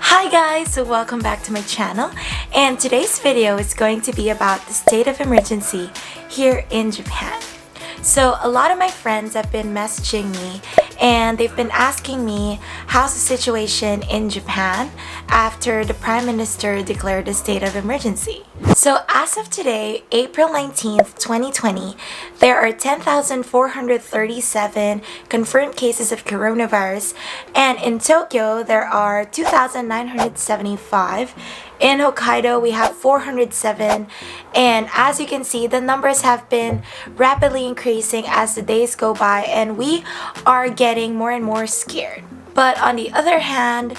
Hi guys, so welcome back to my channel, and today's video is going to be about the state of emergency here in Japan. So a lot of my friends have been messaging me and they've been asking me how's the situation in Japan after the Prime Minister declared a state of emergency. So as of today, April 19th, 2020, there are 10,437 confirmed cases of coronavirus, and in Tokyo there are 2,975. In Hokkaido, we have 407, and as you can see, the numbers have been rapidly increasing as the days go by, and we are getting more and more scared. But on the other hand,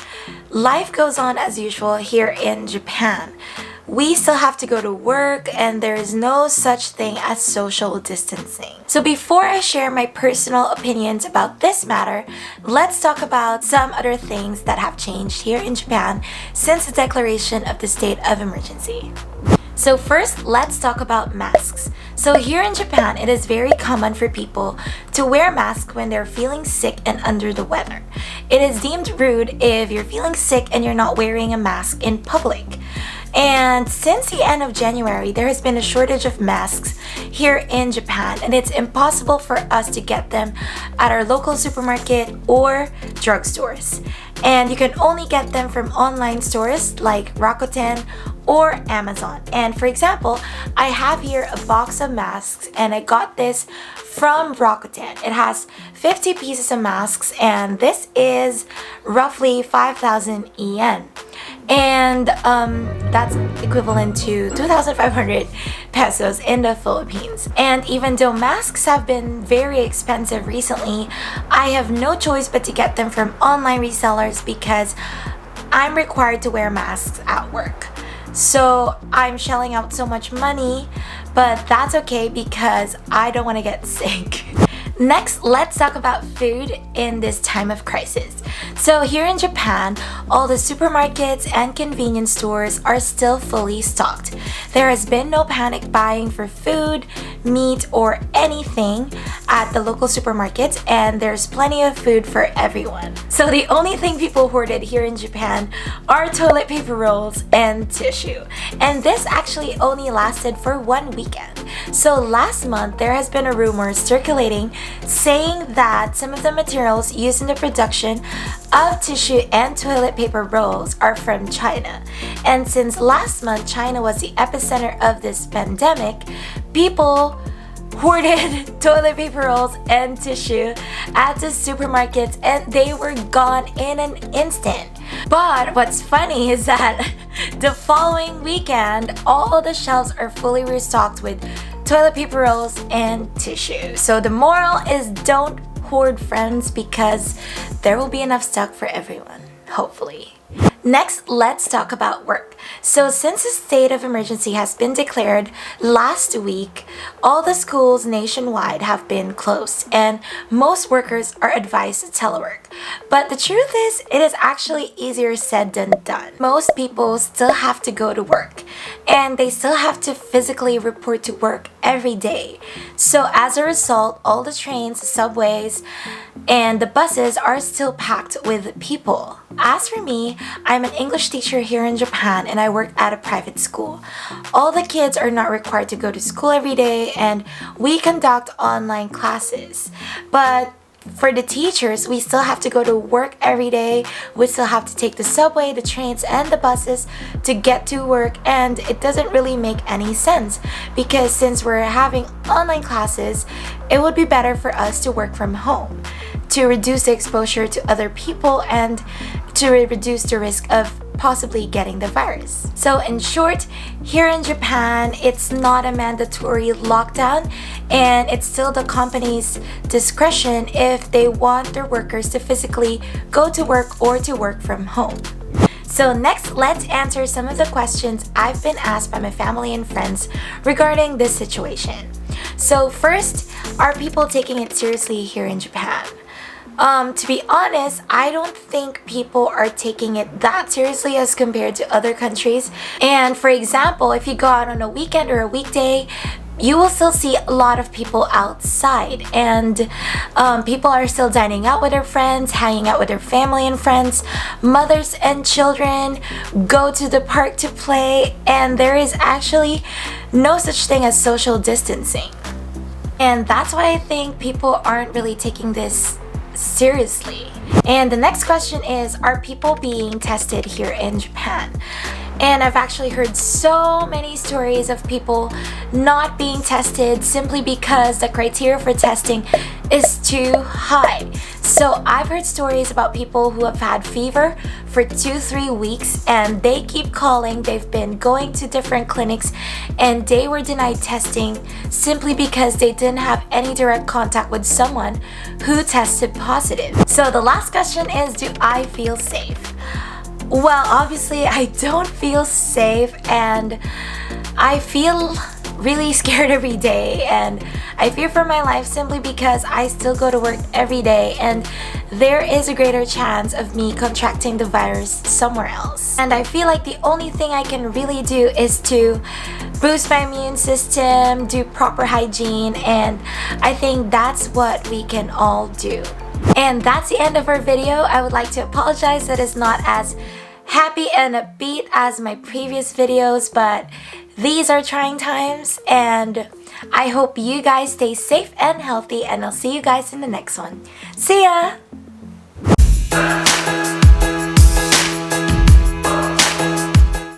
life goes on as usual here in Japan. We still have to go to work, and there is no such thing as social distancing. So before I share my personal opinions about this matter, let's talk about some other things that have changed here in Japan since the declaration of the state of emergency. So first, let's talk about masks. So here in Japan, it is very common for people to wear masks when they're feeling sick and under the weather. It is deemed rude if you're feeling sick and you're not wearing a mask in public. And since the end of January, there has been a shortage of masks here in Japan, and it's impossible for us to get them at our local supermarket or drugstores. And you can only get them from online stores like Rakuten or Amazon. And for example, I have here a box of masks, and I got this from Rakuten. It has 50 pieces of masks, and this is roughly 5,000 yen. And that's equivalent to 2,500 pesos in the Philippines. And even though masks have been very expensive recently, I have no choice but to get them from online resellers because I'm required to wear masks at work. So I'm shelling out so much money, but that's okay because I don't want to get sick. Next, let's talk about food in this time of crisis. So here in Japan, all the supermarkets and convenience stores are still fully stocked. There has been no panic buying for food, meat, or anything at the local supermarkets, and there's plenty of food for everyone. So the only thing people hoarded here in Japan are toilet paper rolls and tissue. And this actually only lasted for 1 weekend. So last month, there has been a rumor circulating saying that some of the materials used in the production of tissue and toilet paper rolls are from China. And since last month China was the epicenter of this pandemic, people hoarded toilet paper rolls and tissue at the supermarkets, and they were gone in an instant. But what's funny is that the following weekend, all the shelves are fully restocked with toilet paper rolls and tissue. So the moral is don't hoard, friends, because there will be enough stock for everyone, hopefully. Next, let's talk about work. So since the state of emergency has been declared last week, all the schools nationwide have been closed, and most workers are advised to telework. But the truth is, it is actually easier said than done. Most people still have to go to work, and they still have to physically report to work every day. So as a result, all the trains, subways, and the buses are still packed with people. As for me, I'm an English teacher here in Japan, and I work at a private school. All the kids are not required to go to school every day, and we conduct online classes. But for the teachers, we still have to go to work every day. We still have to take the subway, the trains, and the buses to get to work, and it doesn't really make any sense because since we're having online classes, it would be better for us to work from home to reduce the exposure to other people and to reduce the risk of possibly getting the virus. So in short, here in Japan, it's not a mandatory lockdown, and it's still the company's discretion if they want their workers to physically go to work or to work from home. So next, let's answer some of the questions I've been asked by my family and friends regarding this situation. So first, are people taking it seriously here in Japan? To be honest, I don't think people are taking it that seriously as compared to other countries. And for example, if you go out on a weekend or a weekday, you will still see a lot of people outside, and people are still dining out with their friends, hanging out with their family and friends. Mothers and children go to the park to play, and there is actually no such thing as social distancing. And that's why I think people aren't really taking this seriously. And the next question is, are people being tested here in Japan? And I've actually heard so many stories of people not being tested simply because the criteria for testing is too high. So I've heard stories about people who have had fever for 2-3 weeks and they keep calling. They've been going to different clinics and they were denied testing simply because they didn't have any direct contact with someone who tested positive. So the last question is, do I feel safe? Well, obviously I don't feel safe, and I feel really scared every day, and I fear for my life simply because I still go to work every day and there is a greater chance of me contracting the virus somewhere else. And I feel like the only thing I can really do is to boost my immune system, do proper hygiene, and I think that's what we can all do. And that's the end of our video. I would like to apologize that it's not as happy and upbeat as my previous videos, but these are trying times, and I hope you guys stay safe and healthy, and I'll see you guys in the next one. See ya!